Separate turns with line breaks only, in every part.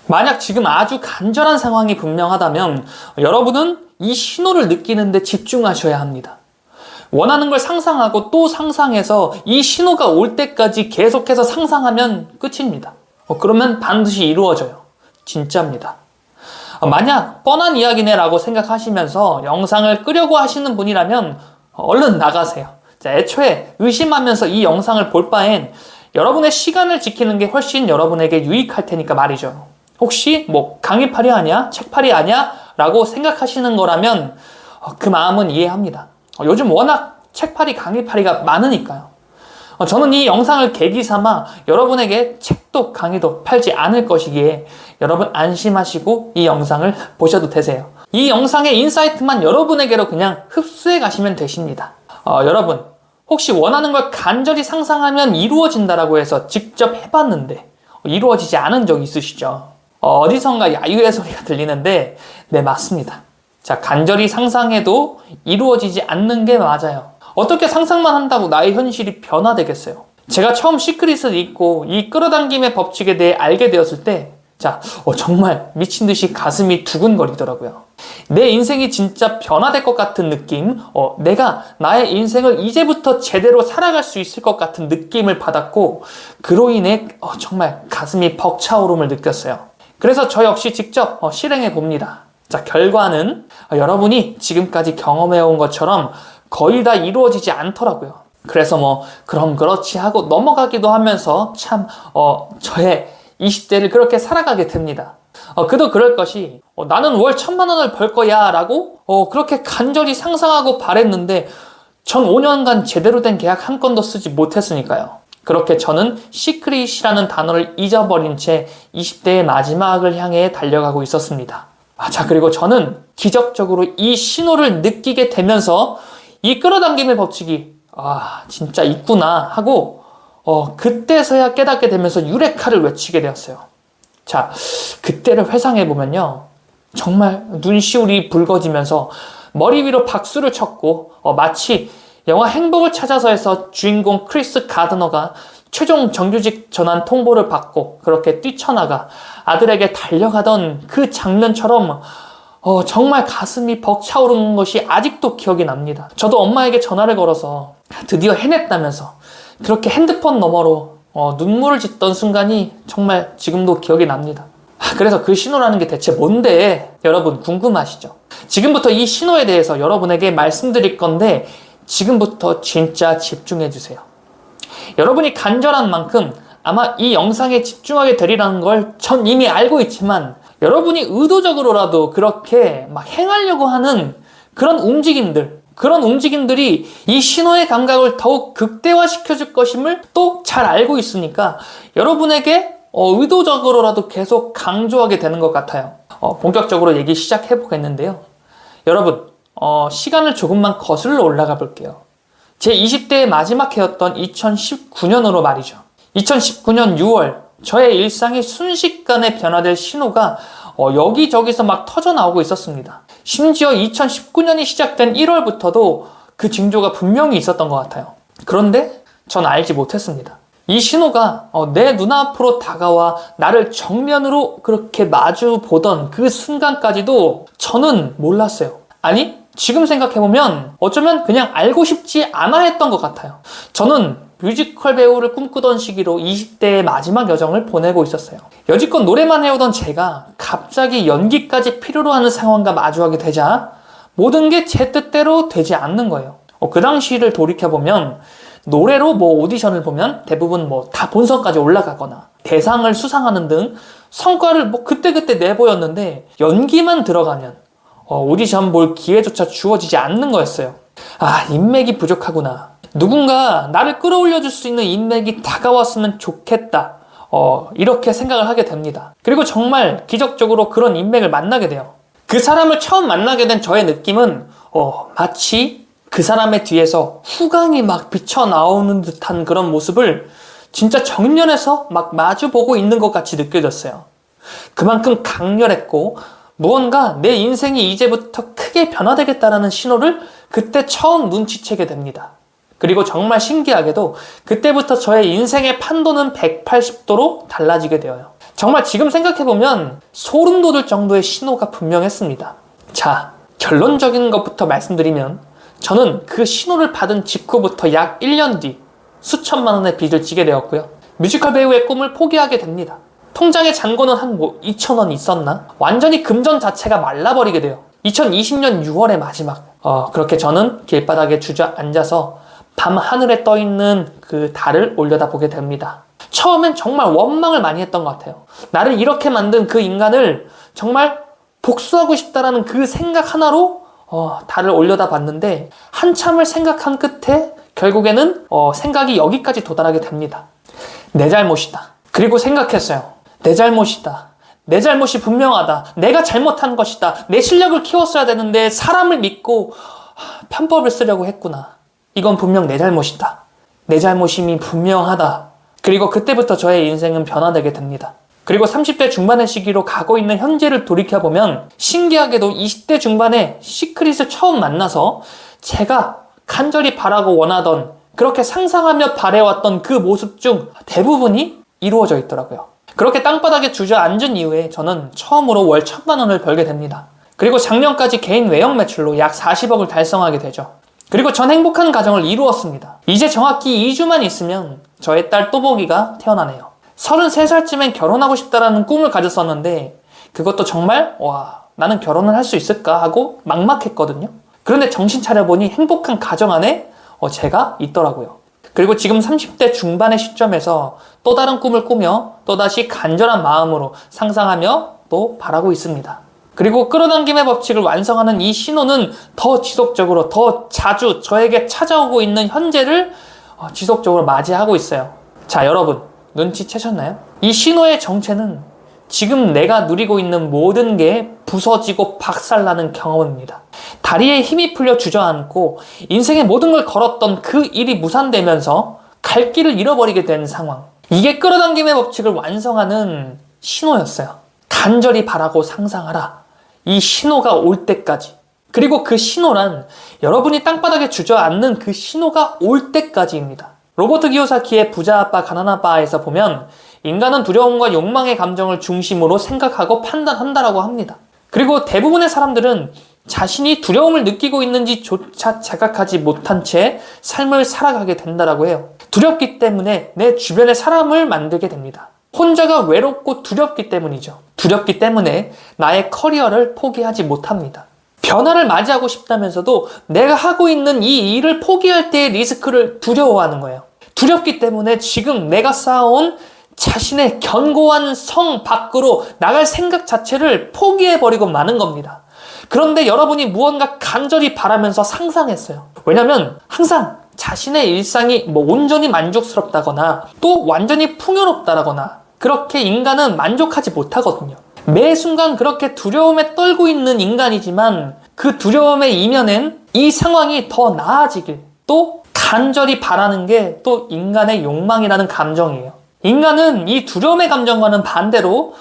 만약 지금 아주 간절한 상황이 분명하다면 여러분은 이 신호를 느끼는데 집중하셔야 합니다. 원하는 걸 상상하고 또 상상해서 이 신호가 올 때까지 계속해서 상상하면 끝입니다. 그러면 반드시 이루어져요. 진짜입니다. 만약 뻔한 이야기네 라고 생각하시면서 영상을 끄려고 하시는 분이라면 얼른 나가세요. 자, 애초에 의심하면서 이 영상을 볼 바엔 여러분의 시간을 지키는 게 훨씬 여러분에게 유익할 테니까 말이죠. 혹시 뭐 강의팔이 아니야? 책팔이 아니야? 라고 생각하시는 거라면 그 마음은 이해합니다. 요즘 워낙 책팔이 강의팔이가 많으니까요. 저는 이 영상을 계기 삼아 여러분에게 책도 강의도 팔지 않을 것이기에 여러분 안심하시고 이 영상을 보셔도 되세요. 이 영상의 인사이트만 여러분에게로 그냥 흡수해 가시면 되십니다. 여러분 혹시 원하는 걸 간절히 상상하면 이루어진다라고 해서 직접 해봤는데 이루어지지 않은 적 있으시죠? 어디선가 야유의 소리가 들리는데 네, 맞습니다. 자, 간절히 상상해도 이루어지지 않는 게 맞아요. 어떻게 상상만 한다고 나의 현실이 변화되겠어요? 제가 처음 시크릿을 읽고 이 끌어당김의 법칙에 대해 알게 되었을 때 정말 미친 듯이 가슴이 두근거리더라고요. 내 인생이 진짜 변화될 것 같은 느낌, 내가 나의 인생을 이제부터 제대로 살아갈 수 있을 것 같은 느낌을 받았고 그로 인해 정말 가슴이 벅차오름을 느꼈어요. 그래서 저 역시 직접 실행해 봅니다. 자, 결과는 여러분이 지금까지 경험해온 것처럼 거의 다 이루어지지 않더라고요. 그래서 그럼 그렇지 하고 넘어가기도 하면서 참 저의 20대를 그렇게 살아가게 됩니다. 그도 그럴 것이 나는 월 1,000만 원을 벌 거야 라고 그렇게 간절히 상상하고 바랬는데 전 5년간 제대로 된 계약 한 건도 쓰지 못했으니까요. 그렇게 저는 시크릿이라는 단어를 잊어버린 채 20대의 마지막을 향해 달려가고 있었습니다. 자, 그리고 저는 기적적으로 이 신호를 느끼게 되면서 이 끌어당김의 법칙이 진짜 있구나 하고 그때서야 깨닫게 되면서 유레카를 외치게 되었어요. 자, 그때를 회상해보면요. 정말 눈시울이 붉어지면서 머리 위로 박수를 쳤고 마치 영화 행복을 찾아서에서 주인공 크리스 가드너가 최종 정규직 전환 통보를 받고 그렇게 뛰쳐나가 아들에게 달려가던 그 장면처럼 정말 가슴이 벅차오르는 것이 아직도 기억이 납니다. 저도 엄마에게 전화를 걸어서 드디어 해냈다면서 그렇게 핸드폰 너머로 눈물을 짓던 순간이 정말 지금도 기억이 납니다. 그래서 그 신호라는 게 대체 뭔데 여러분 궁금하시죠? 지금부터 이 신호에 대해서 여러분에게 말씀드릴 건데 지금부터 진짜 집중해 주세요. 여러분이 간절한 만큼 아마 이 영상에 집중하게 되리라는 걸 전 이미 알고 있지만 여러분이 의도적으로라도 그렇게 막 행하려고 하는 그런 움직임들이 이 신호의 감각을 더욱 극대화시켜줄 것임을 또 잘 알고 있으니까 여러분에게 의도적으로라도 계속 강조하게 되는 것 같아요. 본격적으로 얘기 시작해 보겠는데요. 여러분, 시간을 조금만 거슬러 올라가 볼게요. 제 20대의 마지막 해였던 2019년으로 말이죠. 2019년 6월 저의 일상이 순식간에 변화될 신호가 여기저기서 막 터져 나오고 있었습니다. 심지어 2019년이 시작된 1월부터도 그 징조가 분명히 있었던 것 같아요. 그런데 전 알지 못했습니다. 이 신호가 내 눈앞으로 다가와 나를 정면으로 그렇게 마주 보던 그 순간까지도 저는 몰랐어요. 아니, 지금 생각해보면 어쩌면 그냥 알고 싶지 않아 했던 것 같아요. 저는 뮤지컬 배우를 꿈꾸던 시기로 20대의 마지막 여정을 보내고 있었어요. 여지껏 노래만 해오던 제가 갑자기 연기까지 필요로 하는 상황과 마주하게 되자 모든 게 제 뜻대로 되지 않는 거예요. 그 당시를 돌이켜보면 노래로 오디션을 보면 대부분 다 본선까지 올라가거나 대상을 수상하는 등 성과를 그때그때 내보였는데 연기만 들어가면 오디션 볼 기회조차 주어지지 않는 거였어요. 인맥이 부족하구나. 누군가 나를 끌어올려줄 수 있는 인맥이 다가왔으면 좋겠다. 이렇게 생각을 하게 됩니다. 그리고 정말 기적적으로 그런 인맥을 만나게 돼요. 그 사람을 처음 만나게 된 저의 느낌은 마치 그 사람의 뒤에서 후광이 막 비쳐나오는 듯한 그런 모습을 진짜 정면에서 막 마주보고 있는 것 같이 느껴졌어요. 그만큼 강렬했고 무언가 내 인생이 이제부터 크게 변화되겠다라는 신호를 그때 처음 눈치채게 됩니다. 그리고 정말 신기하게도 그때부터 저의 인생의 판도는 180도로 달라지게 되어요. 정말 지금 생각해보면 소름 돋을 정도의 신호가 분명했습니다. 자, 결론적인 것부터 말씀드리면 저는 그 신호를 받은 직후부터 약 1년 뒤 수천만 원의 빚을 지게 되었고요. 뮤지컬 배우의 꿈을 포기하게 됩니다. 통장에 잔고는 한 2,000원 있었나? 완전히 금전 자체가 말라버리게 돼요. 2020년 6월의 마지막. 그렇게 저는 길바닥에 주저앉아서 밤 하늘에 떠있는 그 달을 올려다보게 됩니다. 처음엔 정말 원망을 많이 했던 것 같아요. 나를 이렇게 만든 그 인간을 정말 복수하고 싶다라는 그 생각 하나로 달을 올려다봤는데 한참을 생각한 끝에 결국에는 생각이 여기까지 도달하게 됩니다. 내 잘못이다. 그리고 생각했어요. 내 잘못이다. 내 잘못이 분명하다. 내가 잘못한 것이다. 내 실력을 키웠어야 되는데 사람을 믿고 편법을 쓰려고 했구나. 이건 분명 내 잘못이다. 내 잘못임이 분명하다. 그리고 그때부터 저의 인생은 변화되게 됩니다. 그리고 30대 중반의 시기로 가고 있는 현재를 돌이켜보면 신기하게도 20대 중반에 시크릿을 처음 만나서 제가 간절히 바라고 원하던 그렇게 상상하며 바래왔던 그 모습 중 대부분이 이루어져 있더라고요. 그렇게 땅바닥에 주저앉은 이후에 저는 처음으로 월 1,000만 원을 벌게 됩니다. 그리고 작년까지 개인 외형 매출로 약 40억을 달성하게 되죠. 그리고 전 행복한 가정을 이루었습니다. 이제 정확히 2주만 있으면 저의 딸 또보기가 태어나네요. 33살쯤엔 결혼하고 싶다라는 꿈을 가졌었는데 그것도 정말 나는 결혼을 할 수 있을까 하고 막막했거든요. 그런데 정신 차려보니 행복한 가정 안에 제가 있더라고요. 그리고 지금 30대 중반의 시점에서 또 다른 꿈을 꾸며 또다시 간절한 마음으로 상상하며 또 바라고 있습니다. 그리고 끌어당김의 법칙을 완성하는 이 신호는 더 지속적으로 더 자주 저에게 찾아오고 있는 현재를 지속적으로 맞이하고 있어요. 자, 여러분 눈치채셨나요? 이 신호의 정체는 지금 내가 누리고 있는 모든 게 부서지고 박살나는 경험입니다. 다리에 힘이 풀려 주저앉고 인생의 모든 걸 걸었던 그 일이 무산되면서 갈 길을 잃어버리게 된 상황. 이게 끌어당김의 법칙을 완성하는 신호였어요. 간절히 바라고 상상하라. 이 신호가 올 때까지. 그리고 그 신호란 여러분이 땅바닥에 주저앉는 그 신호가 올 때까지입니다. 로버트 기요사키의 부자 아빠 가난 아빠에서 보면 인간은 두려움과 욕망의 감정을 중심으로 생각하고 판단한다라고 합니다. 그리고 대부분의 사람들은 자신이 두려움을 느끼고 있는지조차 자각하지 못한 채 삶을 살아가게 된다라고 해요. 두렵기 때문에 내 주변의 사람을 만들게 됩니다. 혼자가 외롭고 두렵기 때문이죠. 두렵기 때문에 나의 커리어를 포기하지 못합니다. 변화를 맞이하고 싶다면서도 내가 하고 있는 이 일을 포기할 때의 리스크를 두려워하는 거예요. 두렵기 때문에 지금 내가 쌓아온 자신의 견고한 성 밖으로 나갈 생각 자체를 포기해버리고 마는 겁니다. 그런데 여러분이 무언가 간절히 바라면서 상상했어요. 왜냐면 항상 자신의 일상이 온전히 만족스럽다거나 또 완전히 풍요롭다거나 그렇게 인간은 만족하지 못하거든요. 매 순간 그렇게 두려움에 떨고 있는 인간이지만 그 두려움의 이면엔 이 상황이 더 나아지길 또 간절히 바라는 게 또 인간의 욕망이라는 감정이에요. 인간은 이 두려움의 감정과는 반대로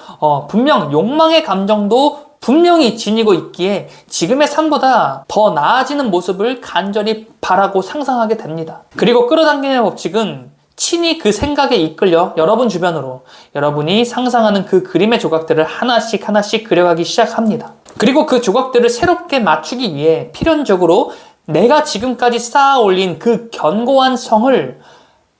분명 욕망의 감정도 분명히 지니고 있기에 지금의 삶보다 더 나아지는 모습을 간절히 바라고 상상하게 됩니다. 그리고 끌어당김의 법칙은 친히 그 생각에 이끌려 여러분 주변으로 여러분이 상상하는 그 그림의 조각들을 하나씩 하나씩 그려가기 시작합니다. 그리고 그 조각들을 새롭게 맞추기 위해 필연적으로 내가 지금까지 쌓아 올린 그 견고한 성을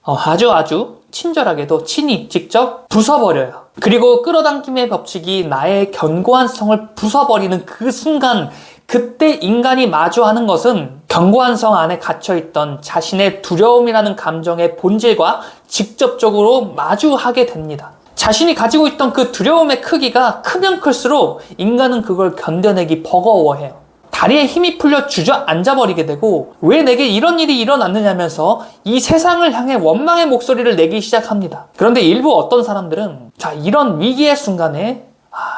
아주 친절하게도 친히 직접 부숴버려요. 그리고 끌어당김의 법칙이 나의 견고한 성을 부숴버리는 그 순간 그때 인간이 마주하는 것은 견고한 성 안에 갇혀있던 자신의 두려움이라는 감정의 본질과 직접적으로 마주하게 됩니다. 자신이 가지고 있던 그 두려움의 크기가 크면 클수록 인간은 그걸 견뎌내기 버거워해요. 다리에 힘이 풀려 주저앉아버리게 되고 왜 내게 이런 일이 일어났느냐면서 이 세상을 향해 원망의 목소리를 내기 시작합니다. 그런데 일부 어떤 사람들은 이런 위기의 순간에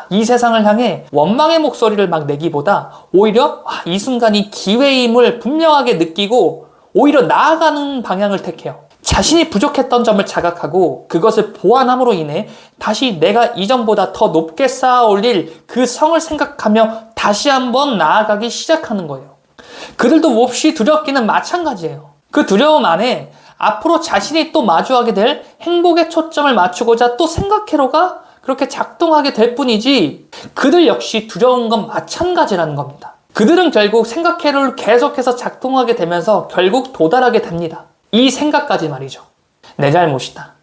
이 세상을 향해 원망의 목소리를 막 내기보다 오히려 이 순간이 기회임을 분명하게 느끼고 오히려 나아가는 방향을 택해요. 자신이 부족했던 점을 자각하고 그것을 보완함으로 인해 다시 내가 이전보다 더 높게 쌓아 올릴 그 성을 생각하며 다시 한번 나아가기 시작하는 거예요. 그들도 몹시 두렵기는 마찬가지예요. 그 두려움 안에 앞으로 자신이 또 마주하게 될 행복의 초점을 맞추고자 또 생각해로가 그렇게 작동하게 될 뿐이지 그들 역시 두려운 건 마찬가지라는 겁니다. 그들은 결국 생각회로를 계속해서 작동하게 되면서 결국 도달하게 됩니다. 이 생각까지 말이죠. 내 잘못이다.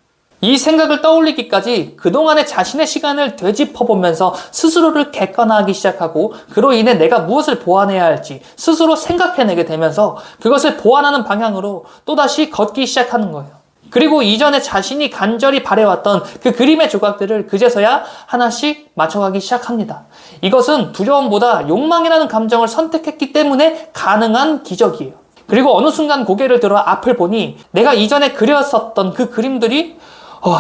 이 생각을 떠올리기까지 그동안의 자신의 시간을 되짚어보면서 스스로를 객관화하기 시작하고 그로 인해 내가 무엇을 보완해야 할지 스스로 생각해내게 되면서 그것을 보완하는 방향으로 또다시 걷기 시작하는 거예요. 그리고 이전에 자신이 간절히 바래왔던 그 그림의 조각들을 그제서야 하나씩 맞춰가기 시작합니다. 이것은 두려움보다 욕망이라는 감정을 선택했기 때문에 가능한 기적이에요. 그리고 어느 순간 고개를 들어 앞을 보니 내가 이전에 그렸었던 그 그림들이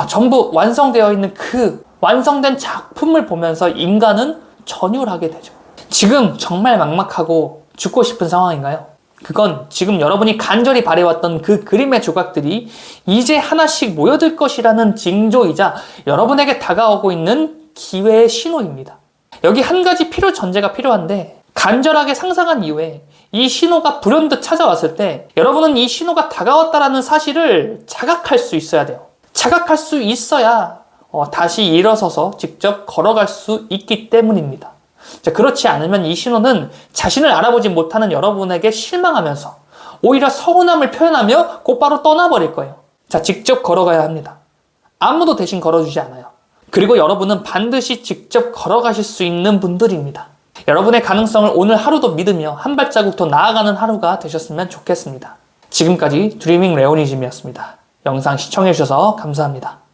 전부 완성되어 있는 그 완성된 작품을 보면서 인간은 전율하게 되죠. 지금 정말 막막하고 죽고 싶은 상황인가요? 그건 지금 여러분이 간절히 바래왔던 그 그림의 조각들이 이제 하나씩 모여들 것이라는 징조이자 여러분에게 다가오고 있는 기회의 신호입니다. 여기 한 가지 필요 전제가 필요한데 간절하게 상상한 이후에 이 신호가 불현듯 찾아왔을 때 여러분은 이 신호가 다가왔다라는 사실을 자각할 수 있어야 돼요. 자각할 수 있어야 다시 일어서서 직접 걸어갈 수 있기 때문입니다. 자, 그렇지 않으면 이 신호는 자신을 알아보지 못하는 여러분에게 실망하면서 오히려 서운함을 표현하며 곧바로 떠나버릴 거예요. 자, 직접 걸어가야 합니다. 아무도 대신 걸어주지 않아요. 그리고 여러분은 반드시 직접 걸어가실 수 있는 분들입니다. 여러분의 가능성을 오늘 하루도 믿으며 한 발자국 더 나아가는 하루가 되셨으면 좋겠습니다. 지금까지 드리밍 레오니즘이었습니다. 영상 시청해주셔서 감사합니다.